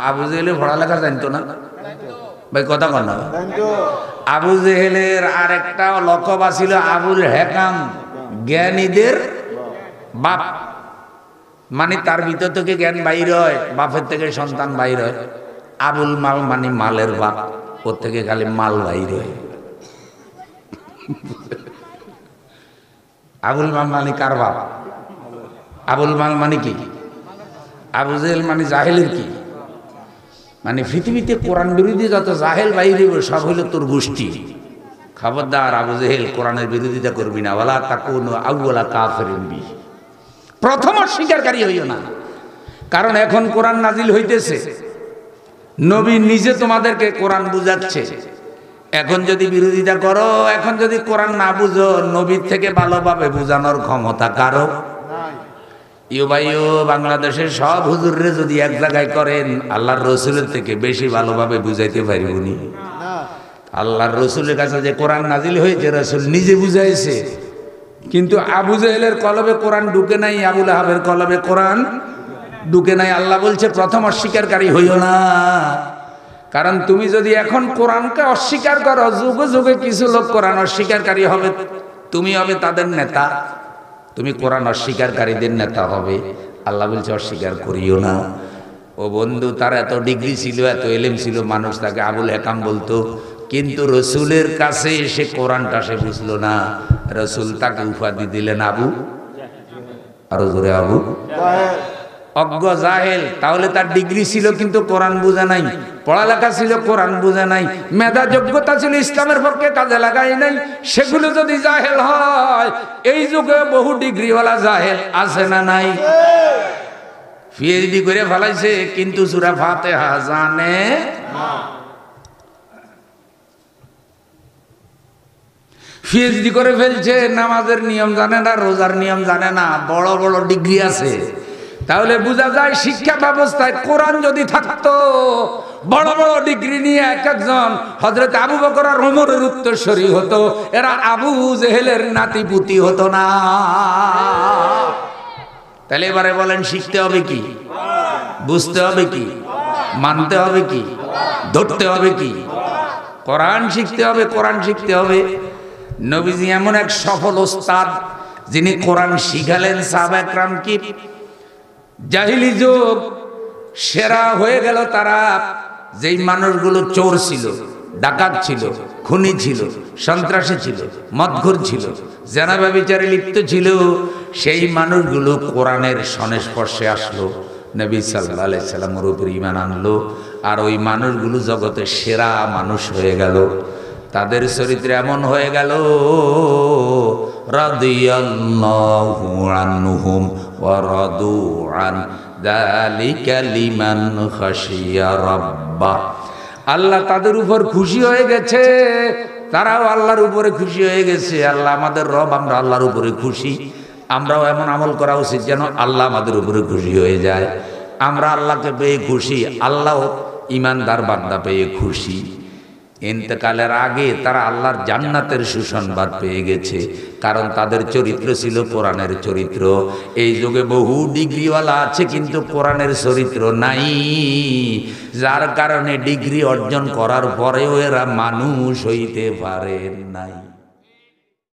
আবু জেহেলে পড়ালেখা জানতো না ভাই, কথা কন না। আবু জেহেলের আরেকটা লকব ছিল আবুল হেকাম, জ্ঞানীদের বাপ। মানে তার ভিতর থেকে জ্ঞান বাইর হয়, বাপের থেকে সন্তান বাইর হয়। আবুল মাল মানে মালের বাপ, ওর থেকে খালি মাল বাইর হয়। আবুল মাল মানে কার বাপ? আবুল মাল মানে কি? আবু জেহেল মানে জাহেলের কি? মানে পৃথিবীতে কোরআন বিরোধী যত জাহেল বাইরে সব হইল তোর গোষ্ঠী। খবরদার আবু জেহেল কোরআনের বিরোধিতা করবি না। ওয়ালা তাকুনু আউওয়ালা কাফিরিন বিহি, প্রথম অস্বীকারী হইও না। কারণ এখন কোরআন নাজিল হইতেছে, নবী নিজে তোমাদেরকে কোরআন বুঝাচ্ছে। এখন যদি বিরোধিতা করো, এখন যদি কোরআন না বুঝো, নবীর থেকে ভালোভাবে বুঝানোর ক্ষমতা কারো নাই। ইউ ভাইও, বাংলাদেশের সব হুজুররে যদি এক জায়গায় করেন, আল্লাহর রসুলের থেকে বেশি ভালোভাবে বুঝাইতে পারিবনি। আল্লাহর রসুলের কাছে যে কোরআন নাজিল হয়েছে, রসুল নিজে বুঝাইছে, কিন্তু আবু জেহেলের কলবে কোরআন ঢুকে নাই, আবুল আহাবের কলবে কোরআন ঢুকে নাই। আল্লাহ বলছে প্রথম অস্বীকারী হইও না। কারণ তুমি যদি এখন কোরআনকে অস্বীকার করো, যুগে যুগে কিছু লোক কোরআন অস্বীকারী হবে, তুমি হবে তাদের নেতা, তুমি কোরআন অস্বীকারীদের নেতা হবে। আল্লাহ বলছে অস্বীকার করিও না। ও বন্ধু, তার এত ডিগ্রি ছিল, এত এলেম ছিল, মানুষ তাকে আবুল হেকাম বলতো, কিন্তু রসুলের কাছে এসে কোরআনটা সে বুঝলো না। রসুল তাকে উপাধি দিলেন আবু, আরো জোরে আবু অজ্ঞ জাহেল। তাহলে তার ডিগ্রি ছিল কিন্তু কোরআন বুঝা নাই, পড়ালেখা ছিল কোরআন বুঝা নাই, মেধা যোগ্যতা ছিল ইসলামের পক্ষে কাজে লাগাই নাই। সেগুলো যদি জাহেল হয়, এই যুগে বহু ডিগ্রিওয়ালা জাহেল আছে না নাই? পিএইচডি করে ফেলাইছে কিন্তু সূরা ফাতিহা জানে না। পিএইচডি করে ফেলছে, নামাজের নিয়ম জানে না, রোজার নিয়ম জানে না, বড় বড় ডিগ্রি আছে। তাহলে বোঝা যায় শিক্ষা ব্যবস্থায় কোরআন যদি থাকতো, বড় বড় ডিগ্রি নিয়ে এক একজন হযরত আবু বকর আর ওমরের উত্তরসূরি হতো, এরা আবু জেহেলের নাতিপুতি হতো না। তাহলে এবারে বলেন, শিখতে হবে কি? বুঝতে হবে কি? মানতে হবে কি? ধরতে হবে কি? কোরআন শিখতে হবে, কোরআন শিখতে হবে। নবীজি এমন এক সফল ওস্তাদ, যিনি কোরআন শিখালেন সাহাবায়ে কেরামকে। জাহিলি যুগ সেরা হয়ে গেল তারা, যেই মানুষগুলো চোর ছিল, ডাকাত ছিল, খুনি ছিল, সন্ত্রাসী ছিল, মদখোর ছিল, জেনা ব্যভিচারে লিপ্ত ছিল, সেই মানুষগুলো কোরআনের সংস্পর্শে আসলো, নবী সাল্লাল্লাহু আলাইহি সাল্লামের উপর ঈমান আনলো, আর ওই মানুষগুলো জগতের সেরা মানুষ হয়ে গেল। তাদের চরিত্র এমন হয়ে গেল, রাদিয়াল্লাহু আনহুম ওয়া রাদু আন যালিকা লিমান খাশিয়া রাব্বাহ। আল্লাহ তাদের উপর খুশি হয়ে গেছে, তারাও আল্লাহর উপরে খুশি হয়ে গেছে। আল্লাহ আমাদের রব, আমরা আল্লাহর উপরে খুশি। আমরাও এমন আমল করা উচিত যেন আল্লাহ আমাদের উপরে খুশি হয়ে যায়। আমরা আল্লাহকে পেয়ে খুশি, আল্লাহ ইমানদার বান্দা পেয়ে খুশি। ইন্তেকালের আগে তারা আল্লাহর জান্নাতের সুসংবাদ পেয়ে গেছে, কারণ তাদের চরিত্র ছিল কোরআনের চরিত্র। এই যুগে বহু ডিগ্রিওয়ালা আছে কিন্তু কোরআনের চরিত্র নাই, যার কারণে ডিগ্রি অর্জন করার পরেও এরা মানুষ হইতে পারে নাই।